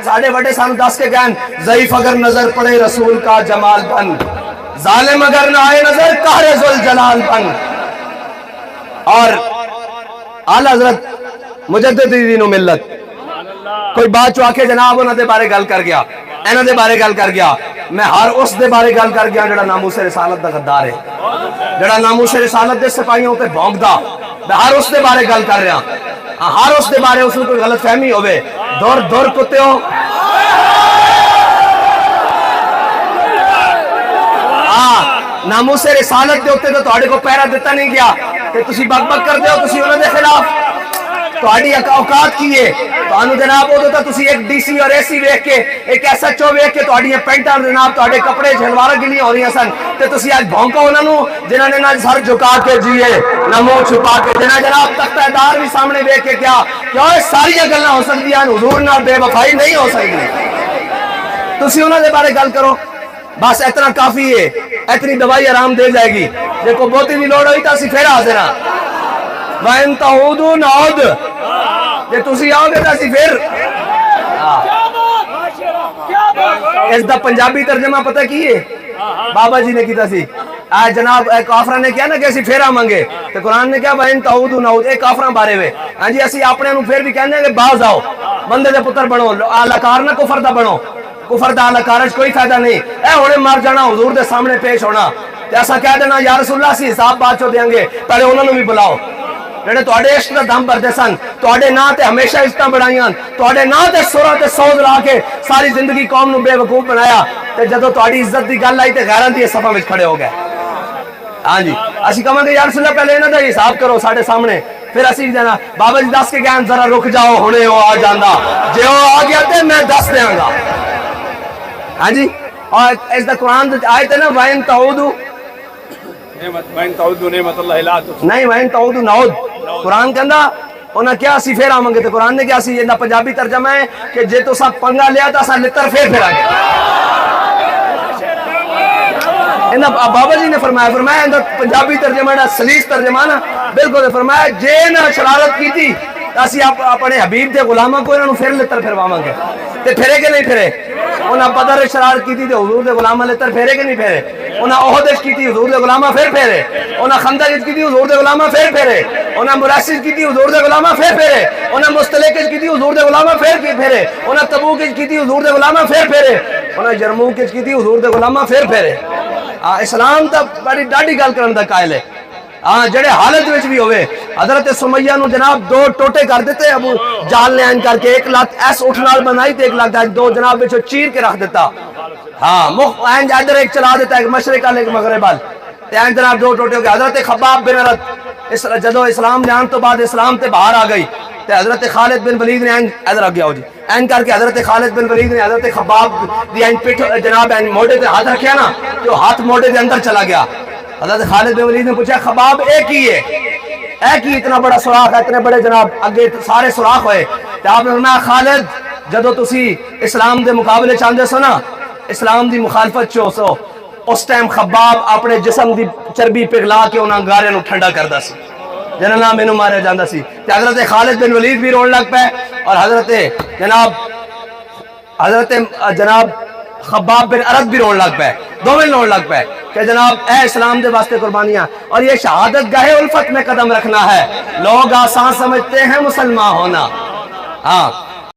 ساڑھے وڈے سانو دس کے گئن ضعیف اگر نظر پڑے رسول کا جمال بن، ظالم اگر نہ آئے نظر قہر ذوالجلال بن۔ اور اعلی حضرت مجدد دین و ملت کوئی بات چو آکے جناب انہوں دے بارے گل کر گیا، انہوں دے بارے گل کر گیا، میں ہر اس دے بارے گل کر گیا جڑا ناموس رسالت دا غدار ہے، جڑا ناموس رسالت دے سپاہیوں تے بھونکدا، میں ہر اس دے بارے گل کر رہا، ہر اس دے بارے اس کو کوئی غلط فہمی ہوئے دور دور کتے ہو ناموس رسالت دے ہوتے تو تہاڈے کو پیرا دیتا نہیں گیا کہ تسی بک بک کر دے ہو، تسی انہوں دے خلاف تہاڈی اوقات کی ہے تانوں جناب وہ تو تسی ایک ڈی سی اور اے سی ویکھ کے ایک ایس ایچ او ویکھ کے تہاڈی پینٹاں جناب تہاڈے کپڑے جھلوار گلی ہو رہی سن تے تسی اج بھونکو انہاں نوں جنہاں نے نہ سر جھکا کے جیے نہ منہ چھپا کے، جنہاں جناب تختہ دار بھی سامنے ویکھ کے کیا کہ اوے ساری گلاں ہو سکدیاں حضور نال بے وفائی نہیں ہو سکدی، تسی انہاں دے بارے گل کرو، بس اتنا کافی ہے، اتنی دوائی آرام دے جائے گی، جے کو بہتی دی لوڑ ہوئی تو اسی پھر حاضر ہاں وَإِن تَعُودُوا نَعُودْ، جے تسی آؤ گے تو اسی پھر اس دا پنجابی ترجمہ پتہ کی ہے بابا جی نے کیتا سی جناب کافرہ نے کیا نا کہ اسی پھر آمنگے تو قرآن نے کیا وَإِن تَعُودُوا نَعُودْ ایک کافرہ بارے ہوئے ہاں جی اسی اپنے انہوں پھر بھی کہنے کہ باز آؤ بندے دے پتر بنو اعلی کار نہ کفر دا بنو، کفر دا اعلی کارج کوئی فائدہ نہیں، اے ہونے مر جانا حضور دے سامنے پیش ہونا ایسا کہہ دینا یا رسول اللہ سی حساب بات چو دیں گے پہلے انہوں نے بھی بلاؤ جڑے تواڈے عشق دا دم بھردے سن، تواڈے نام تے ہمیشہ عزتاں بڑھائیاں، تواڈے نام تے سورا تے سوز لا کے ساری زندگی قوم نو بے وقوف بنایا تے جدوں تواڈی عزت دی گل آئی تے غیراں دی صفاں وچ کھڑے ہو گئے۔ ہاں جی اسی کہاں گے یا رسول اللہ پہلے انہاں دا حساب کرو ساڈے سامنے، پھر اسی دینا بابا جی دس کے گئے ذرا رک جاؤ ہنے او آ جاندا، جے او آ گیا تے میں دس دیاں گا۔ ہاں جی اور اس دا قرآن آیت ہے نا وَإِن تَعُودُوا وَإِن تَعُودُوا نِعْمَتَ اللَّهِ لَا تُحْصُوهَا، نہیں وَإِن تَعُودُوا نَعُودْ قرآن کہندا انہاں کیا اسی پھر آمنگے تے قرآن نے کیا اسی یہ پنجابی ترجمہ ہے کہ جے تو سب پنگا لیا تا اساں لتر پھر آ گئے۔ انہاں بابا جی نے فرمایا انہاں پنجابی ترجمہ ہے سلیس ترجمہ نا بالکل فرمایا جے نہ شرارت کی تھی اسی اپنے حبیب دے غلاماں کو انہوں پھر لتر پھرواواں گے تے پھرے کہ نہیں پھرے، انہاں بدر شرارت کی تھی تے حضور دے غلاماں لتر پھرے کہ نہیں پھرے، انہاں احد کی تھی حضور دے غلاماں پھر پھرے، انہاں خندق کی تھی حضور دے غلاماں پھر پھرے، انہاں مراسل کی تھی حضور دے غلاماں پھر پھرے، انہاں مستلق کی تھی حضور دے غلاماں پھر پھرے، انہاں تبوک کی تھی حضور دے غلاماں پھر پھرے، انہاں یرموک کی تھی حضور دے غلاماں پھر پھرے۔ اسلام تا بڑی ڈاڈی گل کرن دا قائل ہے، جڑے حالت وچ بھی ہوئے حضرت سمیہ نو جناب دو ٹوٹے کر دیتے ابو جہل نے این کر کے ایک لات ایس اٹھ نال بنائی تے ایک لات دو جناب وچ چیر کے رکھ دیتا، ہاں این ادھر ایک چلا دیتا ایک مشرق وال ایک مغرب وال تے این جناب دو ٹوٹے ہو گئے۔ حضرت خباب بن عرت جدو اسلام لے آن تو بعد اسلام تے باہر آ گئی تے حضرت خالد بن ولید نے ادھر آ گیا ہو جی این کر کے حضرت خالد بن ولید نے حضرت خباب دی این پٹھ جناب این موڈے تے ہاتھ رکھیا نا تو ہاتھ موڈے دے اندر چلا گیا۔ حضرت خالد بن ولید نے پوچھا خباب ایک ہی ہے، ایک ہی اتنا بڑا سوراخ ہے، اتنے بڑے جناب اگے سارے سوراخ ہوئے تے آپ نے فرمایا خالد جدو تسی اسلام دے مقابلے چاندے سو نا اسلام دی مخالفت چو سو اس ٹائم خباب اپنے جسم دی چربی پگھلا کے انہاں گارے نو ٹھنڈا کردا سی جنہاں نام مینوں ماریا جاندا سی تے حضرت خالد بن ولید بھی رون لگ پے اور حضرت جناب خباب بن عرت بھی رون لگ پے، دونوں رون لگ پے کہ جناب اے اسلام دے واسطے قربانیاں اور یہ شہادت گاہ الفت میں قدم رکھنا ہے، لوگ آسان سمجھتے ہیں مسلمان ہونا، ہاں